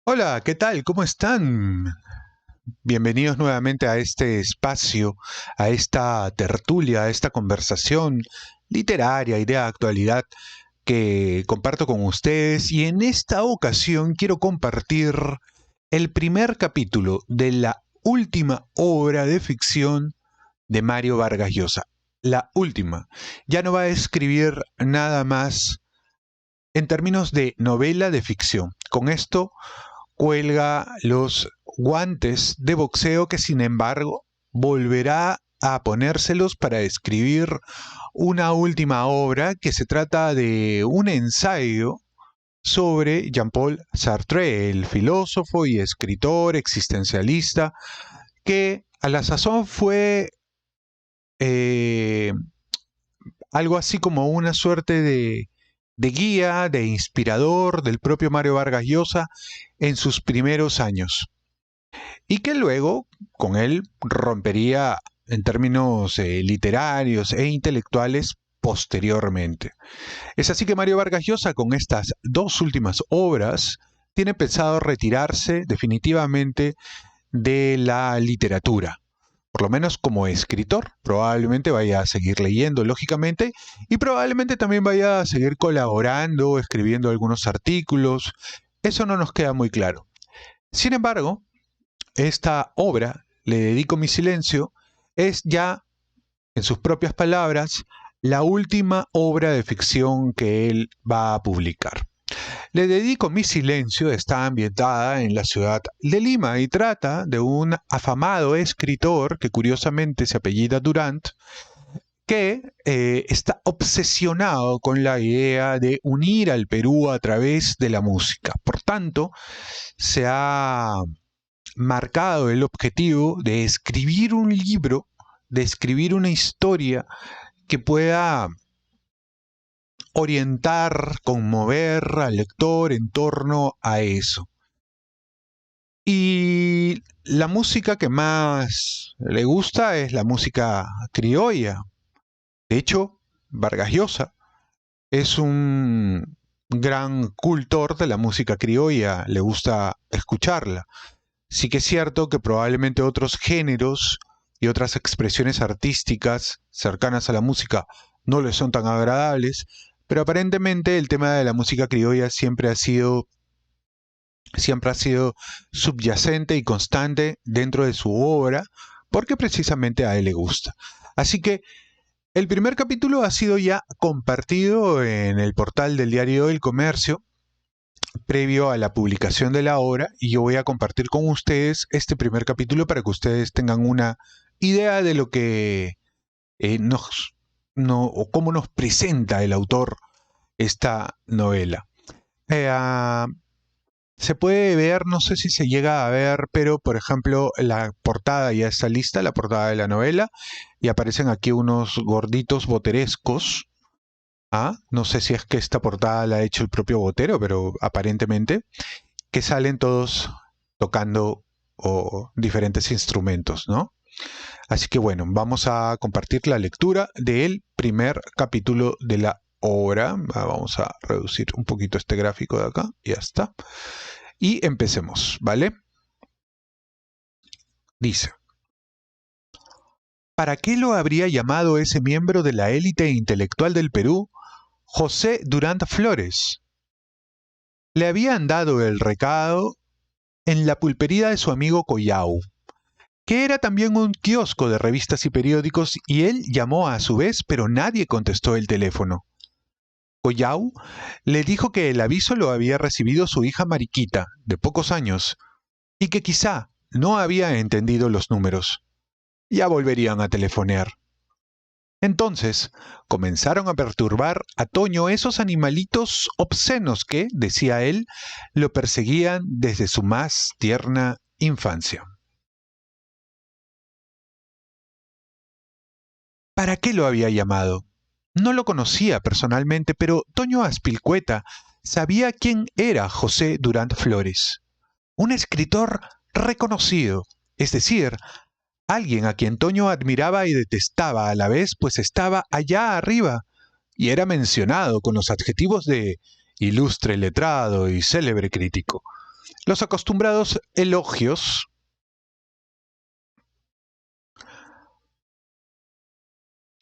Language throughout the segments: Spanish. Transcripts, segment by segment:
Hola, ¿qué tal? ¿Cómo están? Bienvenidos nuevamente a este espacio, a esta tertulia, a esta conversación literaria y de actualidad que comparto con ustedes. Y en esta ocasión quiero compartir el primer capítulo de la última obra de ficción de Mario Vargas Llosa. La última. Ya no va a escribir nada más en términos de novela de ficción. Con esto cuelga los guantes de boxeo que sin embargo volverá a ponérselos para escribir una última obra que se trata de un ensayo sobre Jean-Paul Sartre, el filósofo y escritor existencialista que a la sazón fue eh, algo así como una suerte de guía, de inspirador del propio Mario Vargas Llosa en sus primeros años. Y que luego con él rompería en términos literarios e intelectuales posteriormente. Es así que Mario Vargas Llosa con estas dos últimas obras tiene pensado retirarse definitivamente de la literatura, por lo menos como escritor. Probablemente vaya a seguir leyendo, lógicamente, y probablemente también vaya a seguir colaborando, escribiendo algunos artículos. Eso no nos queda muy claro. Sin embargo, esta obra, Le dedico mi silencio, es ya, en sus propias palabras, la última obra de ficción que él va a publicar. Le dedico mi silencio está ambientada en la ciudad de Lima y trata de un afamado escritor que curiosamente se apellida Durant, que está obsesionado con la idea de unir al Perú a través de la música. Por tanto, se ha marcado el objetivo de escribir un libro, de escribir una historia que pueda orientar, conmover al lector en torno a eso. Y la música que más le gusta es la música criolla. De hecho, Vargas Llosa es un gran cultor de la música criolla, le gusta escucharla. Sí que es cierto que probablemente otros géneros y otras expresiones artísticas cercanas a la música no le son tan agradables, pero aparentemente el tema de la música criolla siempre ha sido subyacente y constante dentro de su obra, porque precisamente a él le gusta. Así que el primer capítulo ha sido ya compartido en el portal del diario El Comercio, previo a la publicación de la obra, y yo voy a compartir con ustedes este primer capítulo para que ustedes tengan una idea de lo que o cómo nos presenta el autor esta novela. Eh, uh, Se puede ver, no sé si se llega a ver, pero por ejemplo la portada ya está lista, la portada de la novela, y aparecen aquí unos gorditos boterescos. ¿Ah? No sé si es que esta portada la ha hecho el propio Botero, pero aparentemente, que salen todos tocando diferentes instrumentos, ¿no? Así que bueno, vamos a compartir la lectura del primer capítulo de la obra. Vamos a reducir un poquito este gráfico de acá, ya está. Y empecemos, ¿vale? Dice, ¿para qué lo habría llamado ese miembro de la élite intelectual del Perú José Durant Flores? Le habían dado el recado en la pulpería de su amigo Collao, que era también un kiosco de revistas y periódicos, y él llamó a su vez, pero nadie contestó el teléfono. Collao le dijo que el aviso lo había recibido su hija Mariquita, de pocos años, y que quizá no había entendido los números. Ya volverían a telefonear. Entonces comenzaron a perturbar a Toño esos animalitos obscenos que, decía él, lo perseguían desde su más tierna infancia. ¿Para qué lo había llamado? No lo conocía personalmente, pero Toño Aspilcueta sabía quién era José Durant Flores. Un escritor reconocido, es decir, alguien a quien Toño admiraba y detestaba a la vez, pues estaba allá arriba y era mencionado con los adjetivos de ilustre letrado y célebre crítico. Los acostumbrados elogios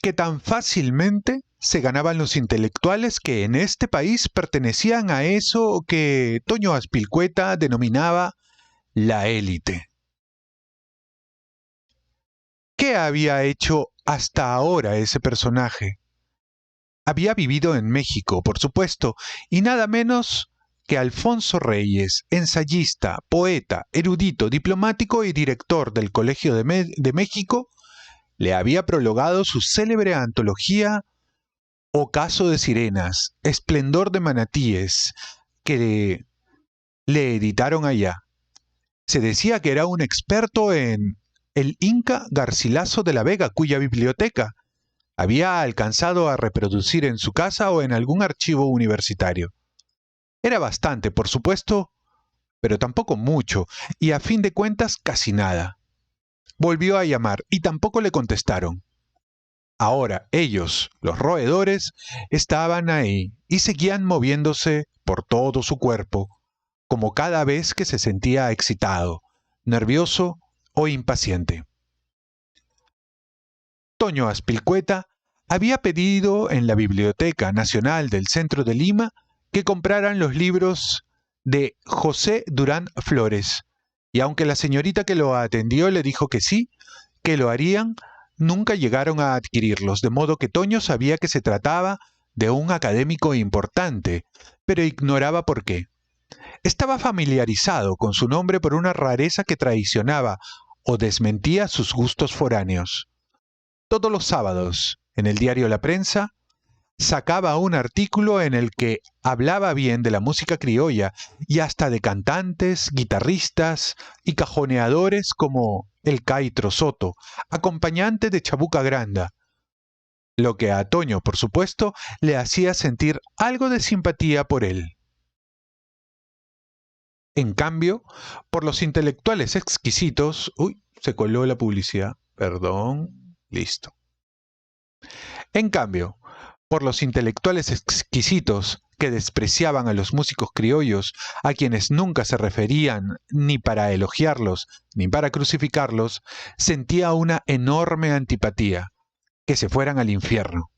que tan fácilmente se ganaban los intelectuales que en este país pertenecían a eso que Toño Azpilicueta denominaba la élite. ¿Qué había hecho hasta ahora ese personaje? Había vivido en México, por supuesto, y nada menos que Alfonso Reyes, ensayista, poeta, erudito, diplomático y director del Colegio de México, le había prologado su célebre antología Ocaso de Sirenas, Esplendor de Manatíes, que le editaron allá. Se decía que era un experto en el Inca Garcilaso de la Vega, cuya biblioteca había alcanzado a reproducir en su casa o en algún archivo universitario. Era bastante, por supuesto, pero tampoco mucho, y a fin de cuentas casi nada. Volvió a llamar y tampoco le contestaron. Ahora ellos, los roedores, estaban ahí y seguían moviéndose por todo su cuerpo, como cada vez que se sentía excitado, nervioso o impaciente. Toño Azpilicueta había pedido en la Biblioteca Nacional del Centro de Lima que compraran los libros de José Durán Flores, y aunque la señorita que lo atendió le dijo que sí, que lo harían, nunca llegaron a adquirirlos, de modo que Toño sabía que se trataba de un académico importante, pero ignoraba por qué. Estaba familiarizado con su nombre por una rareza que traicionaba o desmentía sus gustos foráneos. Todos los sábados, en el diario La Prensa, sacaba un artículo en el que hablaba bien de la música criolla y hasta de cantantes, guitarristas y cajoneadores como el Caitro Soto, acompañante de Chabuca Granda, lo que a Toño, por supuesto, le hacía sentir algo de simpatía por él. En cambio, por los intelectuales exquisitos... Uy, se coló la publicidad. Perdón. Listo. En cambio, por los intelectuales exquisitos que despreciaban a los músicos criollos, a quienes nunca se referían ni para elogiarlos ni para crucificarlos, sentía una enorme antipatía, que se fueran al infierno.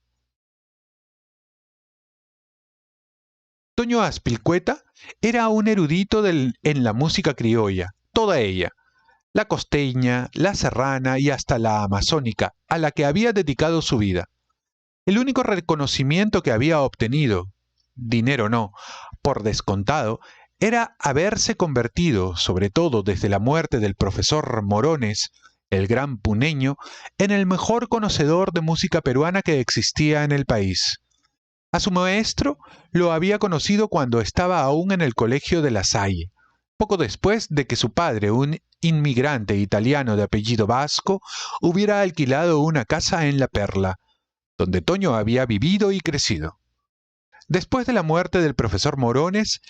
Toño Azpilicueta era un erudito en la música criolla, toda ella, la costeña, la serrana y hasta la amazónica, a la que había dedicado su vida. El único reconocimiento que había obtenido, dinero no, por descontado, era haberse convertido, sobre todo desde la muerte del profesor Morones, el gran puneño, en el mejor conocedor de música peruana que existía en el país. A su maestro lo había conocido cuando estaba aún en el colegio de La Salle, poco después de que su padre, un inmigrante italiano de apellido Vasco, hubiera alquilado una casa en La Perla, donde Toño había vivido y crecido. Después de la muerte del profesor Morones,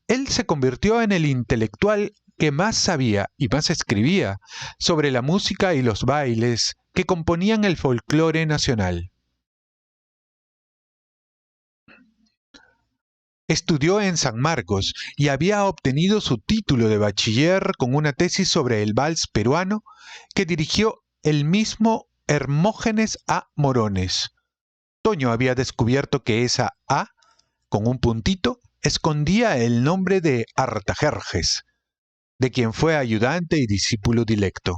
él se convirtió en el intelectual que más sabía y más escribía sobre la música y los bailes que componían el folclore nacional. Estudió en San Marcos y había obtenido su título de bachiller con una tesis sobre el vals peruano que dirigió el mismo Hermógenes A. Morones. Toño había descubierto que esa A, con un puntito, escondía el nombre de Artajerjes, de quien fue ayudante y discípulo dilecto.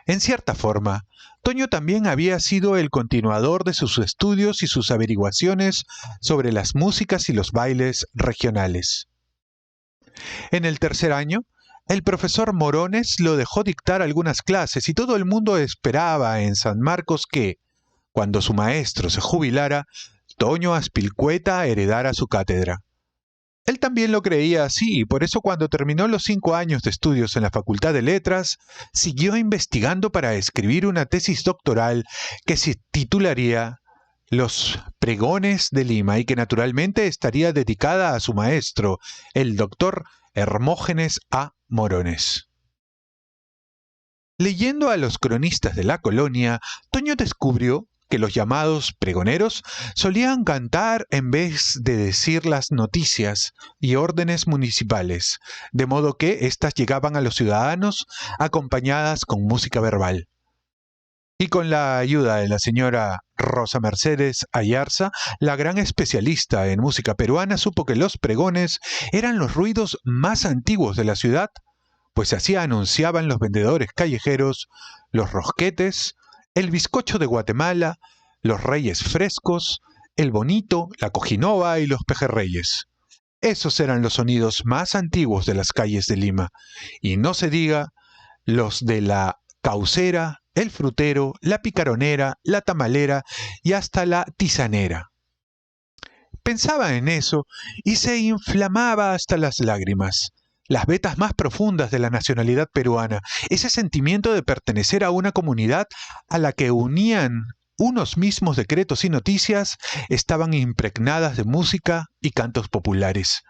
En cierta forma, Toño también había sido el continuador de sus estudios y sus averiguaciones sobre las músicas y los bailes regionales. En el tercer año, el profesor Morones lo dejó dictar algunas clases y todo el mundo esperaba en San Marcos que, cuando su maestro se jubilara, Toño Azpilicueta heredara su cátedra. Él también lo creía así y por eso cuando terminó los 5 años de estudios en la Facultad de Letras, siguió investigando para escribir una tesis doctoral que se titularía Los Pregones de Lima y que naturalmente estaría dedicada a su maestro, el doctor Hermógenes A. Morones. Leyendo a los cronistas de la colonia, Toño descubrió que los llamados pregoneros solían cantar en vez de decir las noticias y órdenes municipales, de modo que éstas llegaban a los ciudadanos acompañadas con música verbal. Y con la ayuda de la señora Rosa Mercedes Ayarza, la gran especialista en música peruana supo que los pregones eran los ruidos más antiguos de la ciudad, pues así anunciaban los vendedores callejeros, los rosquetes, el bizcocho de Guatemala, los reyes frescos, el bonito, la cojinova y los pejerreyes. Esos eran los sonidos más antiguos de las calles de Lima, y no se diga los de la caucera, el frutero, la picaronera, la tamalera y hasta la tisanera. Pensaba en eso y se inflamaba hasta las lágrimas. Las vetas más profundas de la nacionalidad peruana, ese sentimiento de pertenecer a una comunidad a la que unían unos mismos decretos y noticias, estaban impregnadas de música y cantos populares.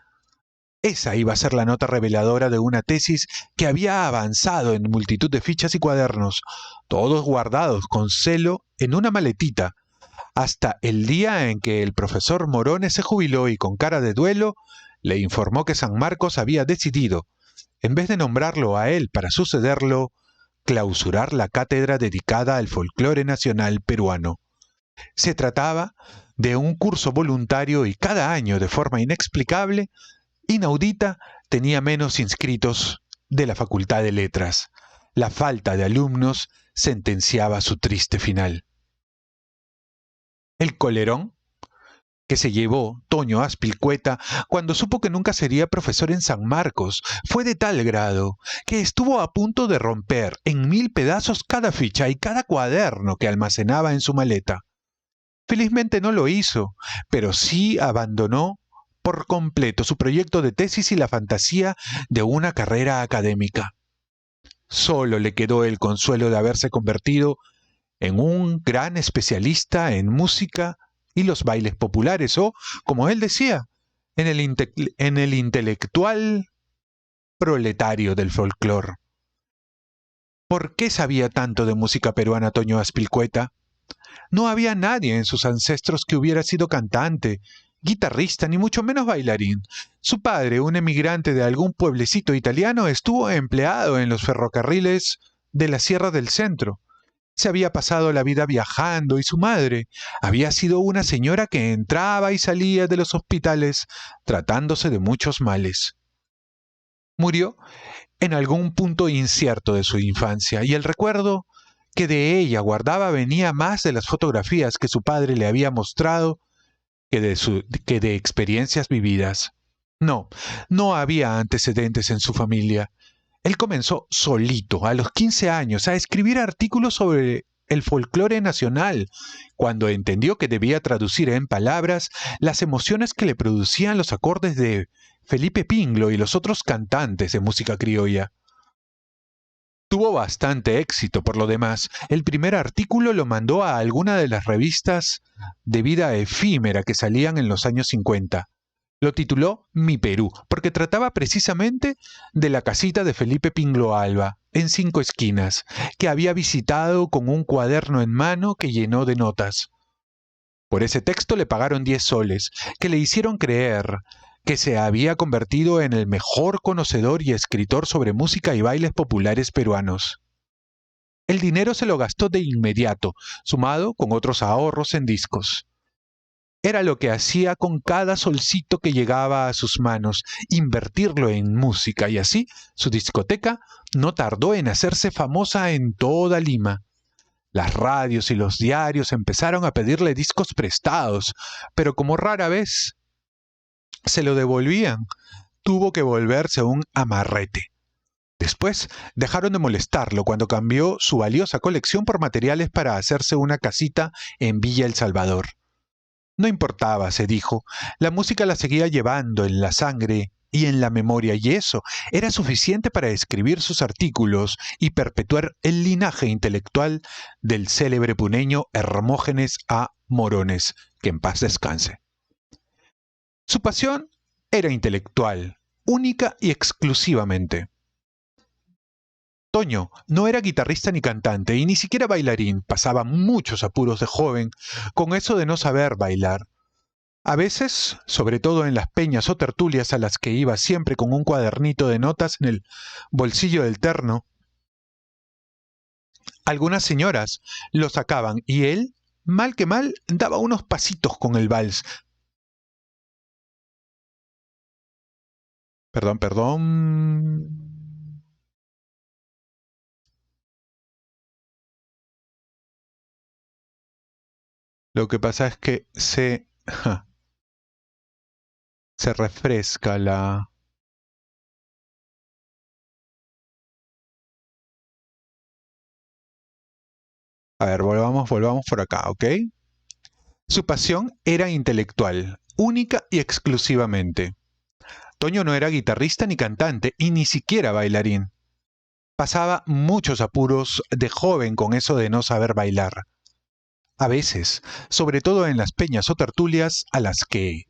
Esa iba a ser la nota reveladora de una tesis que había avanzado en multitud de fichas y cuadernos, todos guardados con celo en una maletita, hasta el día en que el profesor Morones se jubiló y con cara de duelo le informó que San Marcos había decidido, en vez de nombrarlo a él para sucederlo, clausurar la cátedra dedicada al folclore nacional peruano. Se trataba de un curso voluntario y cada año, de forma inexplicable, inaudita, tenía menos inscritos de la Facultad de Letras. La falta de alumnos sentenciaba su triste final. El colerón que se llevó Toño Azpilcueta cuando supo que nunca sería profesor en San Marcos fue de tal grado que estuvo a punto de romper en 1000 pedazos cada ficha y cada cuaderno que almacenaba en su maleta. Felizmente no lo hizo, pero sí abandonó por completo su proyecto de tesis y la fantasía de una carrera académica. Solo le quedó el consuelo de haberse convertido en un gran especialista en música y los bailes populares, o, como él decía, en el intelectual proletario del folclore. ¿Por qué sabía tanto de música peruana Toño Azpilcueta? No había nadie en sus ancestros que hubiera sido cantante, guitarrista, ni mucho menos bailarín. Su padre, un emigrante de algún pueblecito italiano, estuvo empleado en los ferrocarriles de la Sierra del Centro. Se había pasado la vida viajando y su madre había sido una señora que entraba y salía de los hospitales tratándose de muchos males. Murió en algún punto incierto de su infancia y el recuerdo que de ella guardaba venía más de las fotografías que su padre le había mostrado que de experiencias vividas. No había antecedentes en su familia. Él comenzó solito, a los 15 años, a escribir artículos sobre el folclore nacional, cuando entendió que debía traducir en palabras las emociones que le producían los acordes de Felipe Pinglo y los otros cantantes de música criolla. Tuvo bastante éxito por lo demás. El primer artículo lo mandó a alguna de las revistas de vida efímera que salían en los años 50. Lo tituló Mi Perú, porque trataba precisamente de la casita de Felipe Pinglo Alba, en 5 Esquinas, que había visitado con un cuaderno en mano que llenó de notas. Por ese texto le pagaron 10 soles, que le hicieron creer que se había convertido en el mejor conocedor y escritor sobre música y bailes populares peruanos. El dinero se lo gastó de inmediato, sumado con otros ahorros en discos. Era lo que hacía con cada solcito que llegaba a sus manos, invertirlo en música, y así su discoteca no tardó en hacerse famosa en toda Lima. Las radios y los diarios empezaron a pedirle discos prestados, pero como rara vez se lo devolvían, tuvo que volverse un amarrete. Después dejaron de molestarlo cuando cambió su valiosa colección por materiales para hacerse una casita en Villa El Salvador. No importaba, se dijo, la música la seguía llevando en la sangre y en la memoria, y eso era suficiente para escribir sus artículos y perpetuar el linaje intelectual del célebre puneño Hermógenes A. Morones, que en paz descanse. Su pasión era intelectual, única y exclusivamente. Toño no era guitarrista ni cantante y ni siquiera bailarín, pasaba muchos apuros de joven con eso de no saber bailar. A veces, sobre todo en las peñas o tertulias a las que iba siempre con un cuadernito de notas en el bolsillo del terno, algunas señoras lo sacaban y él, mal que mal, daba unos pasitos con el vals. Perdón, perdón. Lo que pasa es que se refresca la... A ver, volvamos por acá, ¿ok? Su pasión era intelectual, única y exclusivamente. Toño no era guitarrista ni cantante y ni siquiera bailarín. Pasaba muchos apuros de joven con eso de no saber bailar. A veces, sobre todo en las peñas o tertulias a las que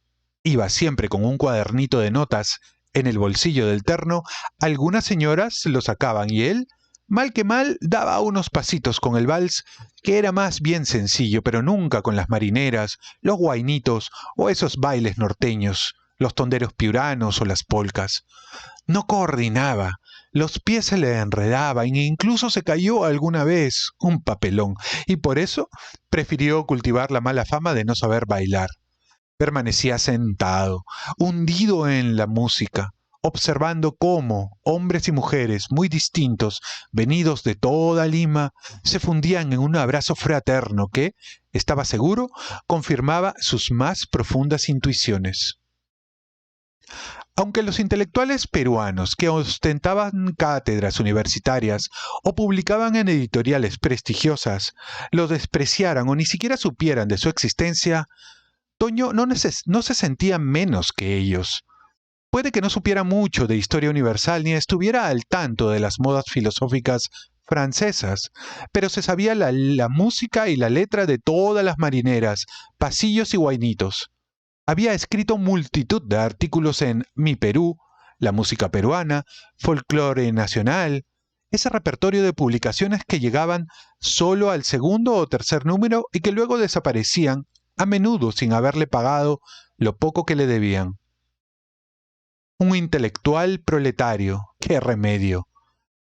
iba siempre con un cuadernito de notas en el bolsillo del terno, algunas señoras lo sacaban y él, mal que mal, daba unos pasitos con el vals, que era más bien sencillo, pero nunca con las marineras, los guainitos o esos bailes norteños, los tonderos piuranos o las polcas. No coordinaba, los pies se le enredaban e incluso se cayó alguna vez un papelón, y por eso prefirió cultivar la mala fama de no saber bailar. Permanecía sentado, hundido en la música, observando cómo hombres y mujeres muy distintos, venidos de toda Lima, se fundían en un abrazo fraterno que, estaba seguro, confirmaba sus más profundas intuiciones. Aunque los intelectuales peruanos que ostentaban cátedras universitarias o publicaban en editoriales prestigiosas lo despreciaran o ni siquiera supieran de su existencia, Toño no se sentía menos que ellos. Puede que no supiera mucho de historia universal ni estuviera al tanto de las modas filosóficas francesas, pero se sabía la música y la letra de todas las marineras, pasillos y guainitos. Había escrito multitud de artículos en Mi Perú, la música peruana, folclore nacional, ese repertorio de publicaciones que llegaban solo al segundo o tercer número y que luego desaparecían, a menudo sin haberle pagado lo poco que le debían. Un intelectual proletario, qué remedio.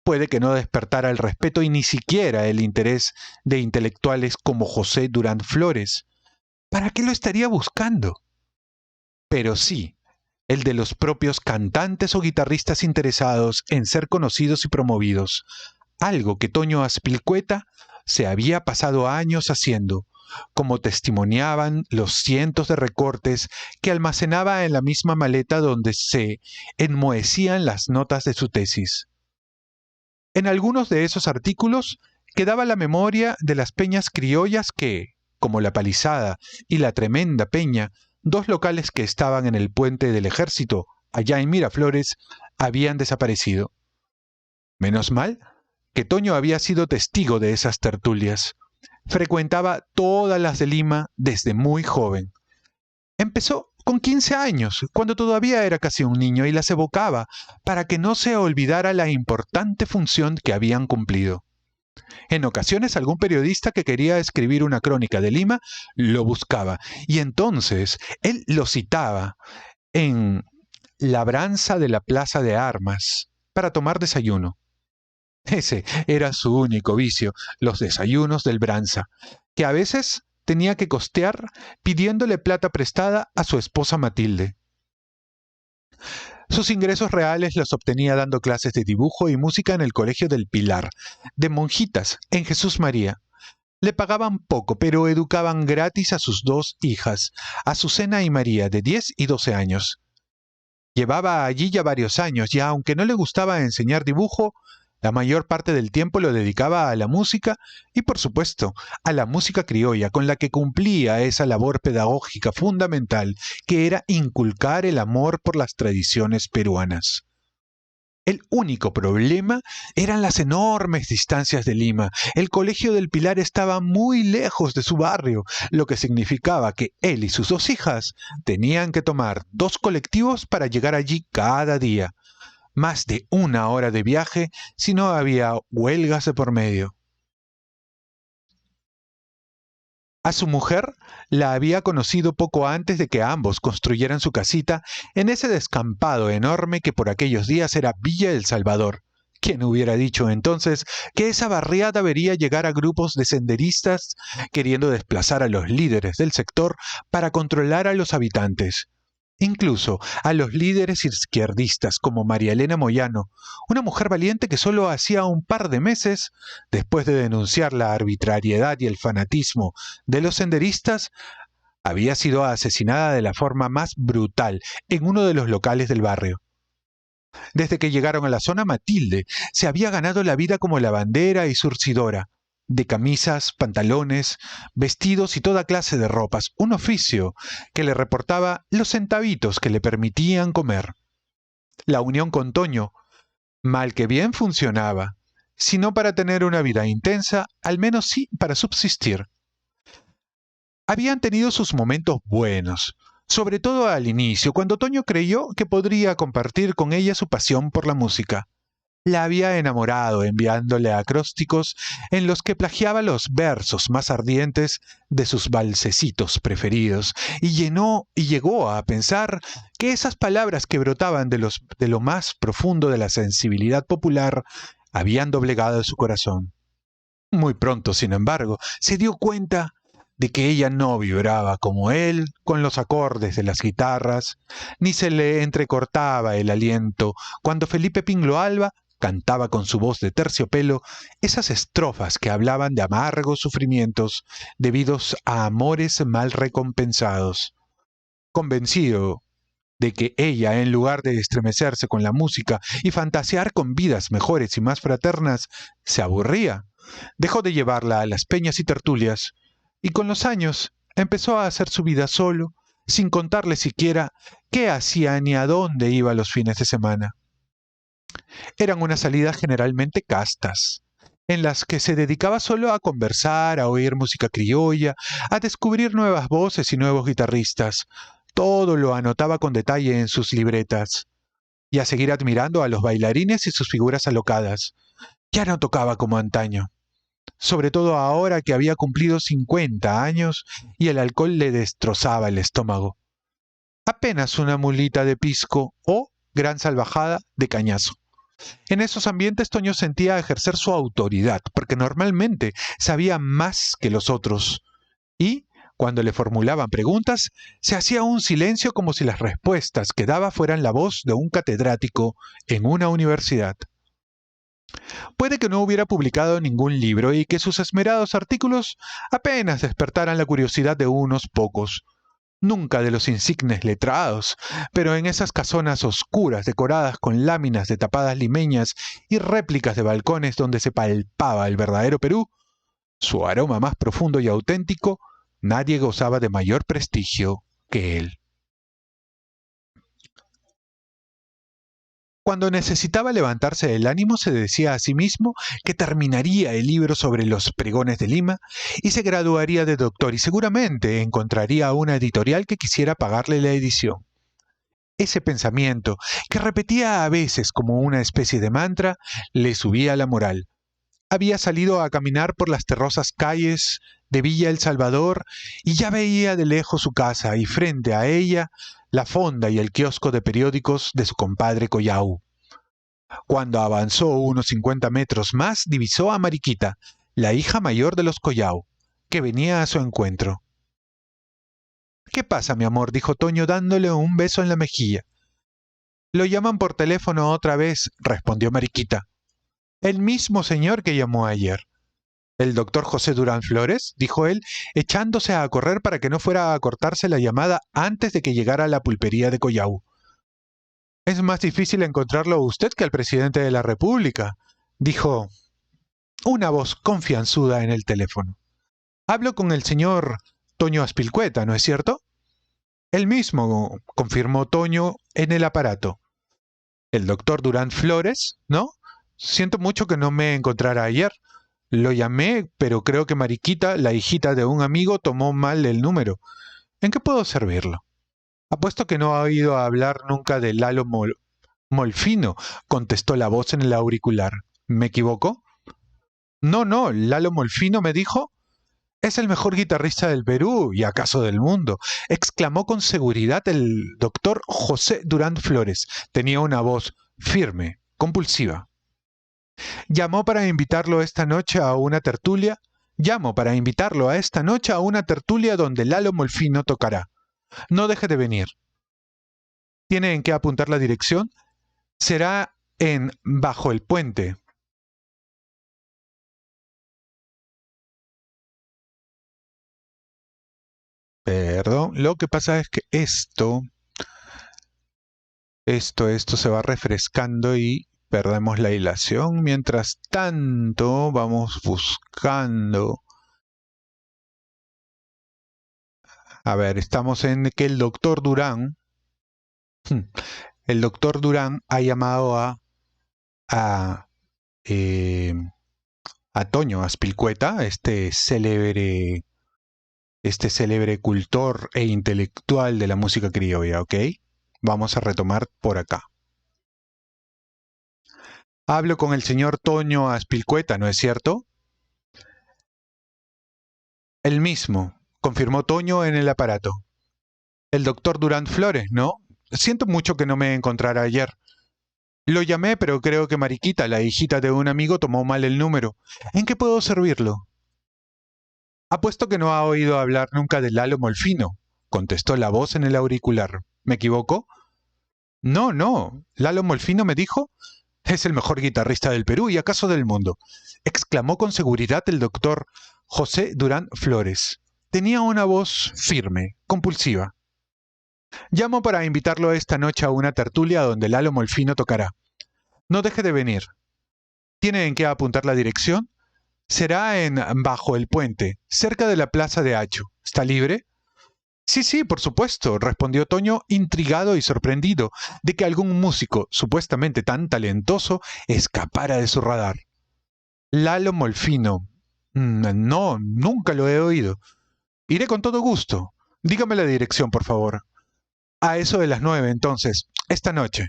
Puede que no despertara el respeto y ni siquiera el interés de intelectuales como José Durán Flores. ¿Para qué lo estaría buscando? Pero sí, el de los propios cantantes o guitarristas interesados en ser conocidos y promovidos, algo que Toño Azpilicueta se había pasado años haciendo, como testimoniaban los cientos de recortes que almacenaba en la misma maleta donde se enmohecían las notas de su tesis. En algunos de esos artículos quedaba la memoria de las peñas criollas que, como la Palizada y la Tremenda Peña, dos locales que estaban en el puente del Ejército, allá en Miraflores, habían desaparecido. Menos mal que Toño había sido testigo de esas tertulias. Frecuentaba todas las de Lima desde muy joven. Empezó con 15 años, cuando todavía era casi un niño, y las evocaba para que no se olvidara la importante función que habían cumplido. En ocasiones algún periodista que quería escribir una crónica de Lima lo buscaba, y entonces él lo citaba en labranza de la Plaza de Armas para tomar desayuno. Ese era su único vicio, los desayunos del Branza, que a veces tenía que costear pidiéndole plata prestada a su esposa Matilde. Sus ingresos reales los obtenía dando clases de dibujo y música en el Colegio del Pilar, de monjitas, en Jesús María. Le pagaban poco, pero educaban gratis a sus dos hijas, Azucena y María, de 10 y 12 años. Llevaba allí ya varios años y aunque no le gustaba enseñar dibujo, la mayor parte del tiempo lo dedicaba a la música y, por supuesto, a la música criolla, con la que cumplía esa labor pedagógica fundamental que era inculcar el amor por las tradiciones peruanas. El único problema eran las enormes distancias de Lima. El Colegio del Pilar estaba muy lejos de su barrio, lo que significaba que él y sus dos hijas tenían que tomar 2 colectivos para llegar allí cada día. más de 1 hora de viaje si no había huelgas de por medio. A su mujer la había conocido poco antes de que ambos construyeran su casita en ese descampado enorme que por aquellos días era Villa El Salvador. ¿Quién hubiera dicho entonces que esa barriada vería llegar a grupos de senderistas queriendo desplazar a los líderes del sector para controlar a los habitantes? Incluso a los líderes izquierdistas como María Elena Moyano, una mujer valiente que solo hacía un par de meses, después de denunciar la arbitrariedad y el fanatismo de los senderistas, había sido asesinada de la forma más brutal en uno de los locales del barrio. Desde que llegaron a la zona, Matilde se había ganado la vida como lavandera y surcidora, de camisas, pantalones, vestidos y toda clase de ropas, un oficio que le reportaba los centavitos que le permitían comer. La unión con Toño, mal que bien funcionaba, si no para tener una vida intensa, al menos sí para subsistir. Habían tenido sus momentos buenos, sobre todo al inicio, cuando Toño creyó que podría compartir con ella su pasión por la música. La había enamorado enviándole acrósticos en los que plagiaba los versos más ardientes de sus valsecitos preferidos y llegó a pensar que esas palabras que brotaban de lo más profundo de la sensibilidad popular habían doblegado su corazón. Muy pronto, sin embargo, se dio cuenta de que ella no vibraba como él con los acordes de las guitarras, ni se le entrecortaba el aliento cuando Felipe Pinloalba cantaba con su voz de terciopelo esas estrofas que hablaban de amargos sufrimientos debidos a amores mal recompensados. Convencido de que ella, en lugar de estremecerse con la música y fantasear con vidas mejores y más fraternas, se aburría, dejó de llevarla a las peñas y tertulias, y con los años empezó a hacer su vida solo, sin contarle siquiera qué hacía ni a dónde iba los fines de semana. Eran unas salidas generalmente castas, en las que se dedicaba solo a conversar, a oír música criolla, a descubrir nuevas voces y nuevos guitarristas. Todo lo anotaba con detalle en sus libretas, y a seguir admirando a los bailarines y sus figuras alocadas. Ya no tocaba como antaño, sobre todo ahora que había cumplido 50 años y el alcohol le destrozaba el estómago. Apenas una mulita de pisco o gran salvajada de cañazo. En esos ambientes Toño sentía ejercer su autoridad, porque normalmente sabía más que los otros, y, cuando le formulaban preguntas, se hacía un silencio como si las respuestas que daba fueran la voz de un catedrático en una universidad. Puede que no hubiera publicado ningún libro y que sus esmerados artículos apenas despertaran la curiosidad de unos pocos, nunca de los insignes letrados, pero en esas casonas oscuras decoradas con láminas de tapadas limeñas y réplicas de balcones donde se palpaba el verdadero Perú, su aroma más profundo y auténtico, nadie gozaba de mayor prestigio que él. Cuando necesitaba levantarse el ánimo, se decía a sí mismo que terminaría el libro sobre los pregones de Lima y se graduaría de doctor y seguramente encontraría una editorial que quisiera pagarle la edición. Ese pensamiento, que repetía a veces como una especie de mantra, le subía la moral. Había salido a caminar por las terrosas calles de Villa El Salvador y ya veía de lejos su casa y frente a ella la fonda y el kiosco de periódicos de su compadre Collao. Cuando avanzó unos 50 metros más, divisó a Mariquita, la hija mayor de los Collao, que venía a su encuentro. «¿Qué pasa, mi amor?», dijo Toño dándole un beso en la mejilla. «Lo llaman por teléfono otra vez», respondió Mariquita. «El mismo señor que llamó ayer». «¿El doctor José Durán Flores?», dijo él, echándose a correr para que no fuera a cortarse la llamada antes de que llegara a la pulpería de Collao. «Es más difícil encontrarlo a usted que al presidente de la República», dijo una voz confianzuda en el teléfono. «Hablo con el señor Toño Aspilcueta, ¿no es cierto?». «El mismo», confirmó Toño en el aparato. «¿El doctor Durán Flores? ¿No? Siento mucho que no me encontrara ayer. Lo llamé, pero creo que Mariquita, la hijita de un amigo, tomó mal el número. ¿En qué puedo servirlo? Apuesto que no ha oído hablar nunca de Lalo Molfino, contestó la voz en el auricular. ¿Me equivoco? No, no, Lalo Molfino me dijo. Es el mejor guitarrista del Perú y acaso del mundo, exclamó con seguridad el doctor José Durán Flores. Tenía una voz firme, compulsiva. Llamó para invitarlo esta noche a una tertulia. Llamo para invitarlo a esta noche a una tertulia donde Lalo Molfino tocará. No deje de venir. ¿Tiene en qué apuntar la dirección? Será en Bajo el Puente. Perdón, lo que pasa es que esto se va refrescando y perdemos la hilación. Mientras tanto, vamos buscando. A ver, estamos en que el doctor Durán ha llamado a, eh, a Toño Aspilcueta, este célebre cultor e intelectual de la música criolla, ¿ok? Vamos a retomar por acá. Hablo con el señor Toño Aspilcueta, ¿no es cierto? El mismo, confirmó Toño en el aparato. El doctor Durán Flores, ¿no? Siento mucho que no me encontrara ayer. Lo llamé, pero creo que Mariquita, la hijita de un amigo, tomó mal el número. ¿En qué puedo servirlo? Apuesto que no ha oído hablar nunca de Lalo Molfino, contestó la voz en el auricular. ¿Me equivoco? No, no. Lalo Molfino me dijo. Es el mejor guitarrista del Perú y acaso del mundo, exclamó con seguridad el doctor José Durán Flores. Tenía una voz firme, compulsiva. Llamo para invitarlo esta noche a una tertulia donde Lalo Molfino tocará. No deje de venir. ¿Tiene en qué apuntar la dirección? Será en Bajo el Puente, cerca de la Plaza de Hacho. ¿Está libre? Sí, sí, por supuesto, respondió Toño, intrigado y sorprendido de que algún músico, supuestamente tan talentoso, escapara de su radar. Lalo Molfino. No, nunca lo he oído. Iré con todo gusto. Dígame la dirección, por favor. A eso de las 9, entonces, esta noche.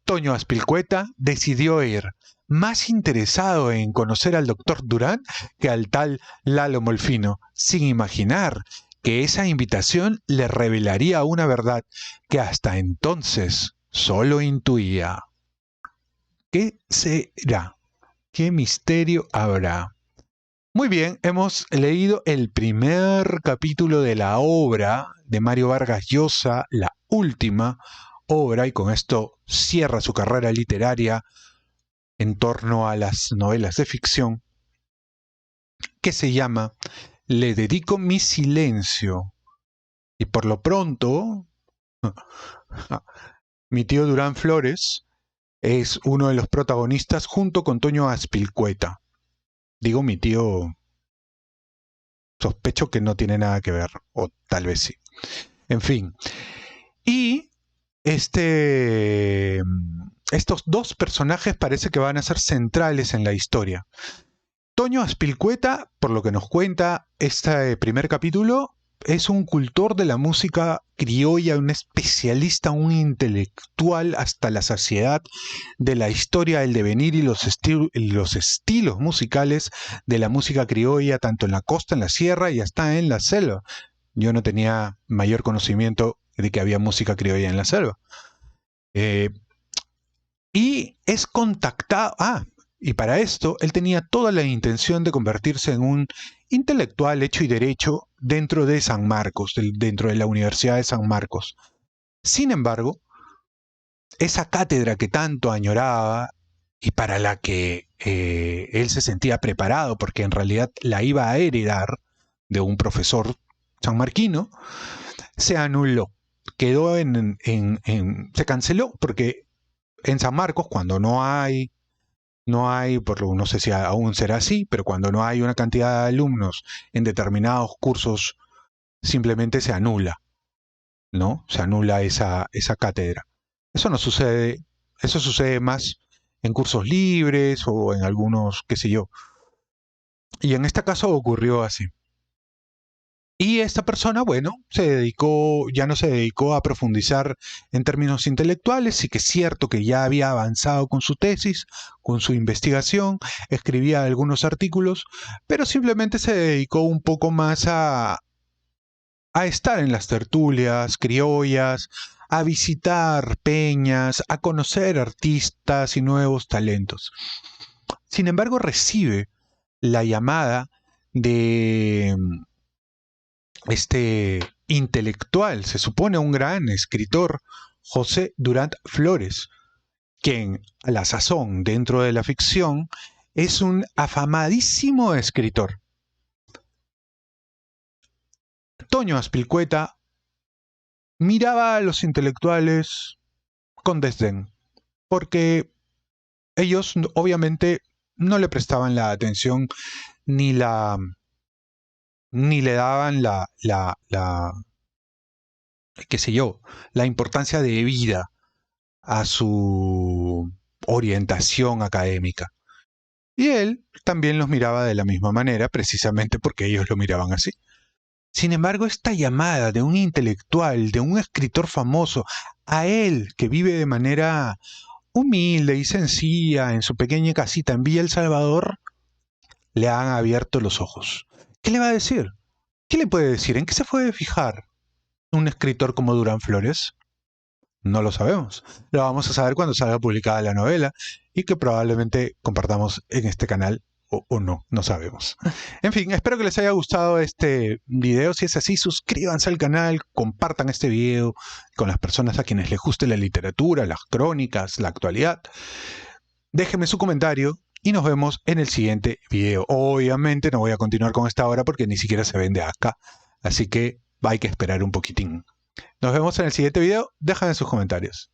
Toño Aspilcueta decidió ir, más interesado en conocer al doctor Durán que al tal Lalo Molfino, sin imaginar que esa invitación le revelaría una verdad que hasta entonces solo intuía. ¿Qué será? ¿Qué misterio habrá? Muy bien, hemos leído el primer capítulo de la obra de Mario Vargas Llosa, la última obra, y con esto cierra su carrera literaria en torno a las novelas de ficción, que se llama Le dedico mi silencio. Y por lo pronto, mi tío Durán Flores es uno de los protagonistas junto con Toño Aspilcueta. Digo mi tío, sospecho que no tiene nada que ver, o tal vez sí. En fin. Y estos dos personajes parece que van a ser centrales en la historia. Toño Aspilcueta, por lo que nos cuenta este primer capítulo, es un cultor de la música criolla, un especialista, un intelectual hasta la saciedad de la historia, el devenir y los estilos musicales de la música criolla, tanto en la costa, en la sierra y hasta en la selva. Yo no tenía mayor conocimiento de que había música criolla en la selva. Y es contactado. Y para esto él tenía toda la intención de convertirse en un intelectual hecho y derecho dentro de San Marcos, dentro de la Universidad de San Marcos. Sin embargo, esa cátedra que tanto añoraba y para la que él se sentía preparado, porque en realidad la iba a heredar de un profesor sanmarquino, se anuló. Quedó se canceló porque en San Marcos, cuando no sé si aún será así, pero cuando no hay una cantidad de alumnos en determinados cursos, simplemente se anula, ¿no? Se anula esa cátedra. Eso no sucede, eso sucede más en cursos libres o en algunos, qué sé yo. Y en este caso ocurrió así. Y esta persona, bueno, ya no se dedicó a profundizar en términos intelectuales, sí que es cierto que ya había avanzado con su tesis, con su investigación, escribía algunos artículos, pero simplemente se dedicó un poco más a estar en las tertulias criollas, a visitar peñas, a conocer artistas y nuevos talentos. Sin embargo, recibe la llamada de este intelectual, se supone un gran escritor, José Durand Flores, quien a la sazón dentro de la ficción es un afamadísimo escritor. Toño Azpilicueta miraba a los intelectuales con desdén, porque ellos obviamente no le prestaban la atención ni la ni le daban qué sé yo, la importancia de vida a su orientación académica. Y él también los miraba de la misma manera, precisamente porque ellos lo miraban así. Sin embargo, esta llamada de un intelectual, de un escritor famoso, a él que vive de manera humilde y sencilla en su pequeña casita en Villa El Salvador, le han abierto los ojos. ¿Qué le va a decir? ¿Qué le puede decir? ¿En qué se puede fijar un escritor como Durán Flores? No lo sabemos. Lo vamos a saber cuando salga publicada la novela y que probablemente compartamos en este canal o no, no sabemos. En fin, espero que les haya gustado este video. Si es así, suscríbanse al canal, compartan este video con las personas a quienes les guste la literatura, las crónicas, la actualidad. Déjenme su comentario y nos vemos en el siguiente video. Obviamente no voy a continuar con esta hora porque ni siquiera se vende acá, así que hay que esperar un poquitín. Nos vemos en el siguiente video. Déjenme sus comentarios.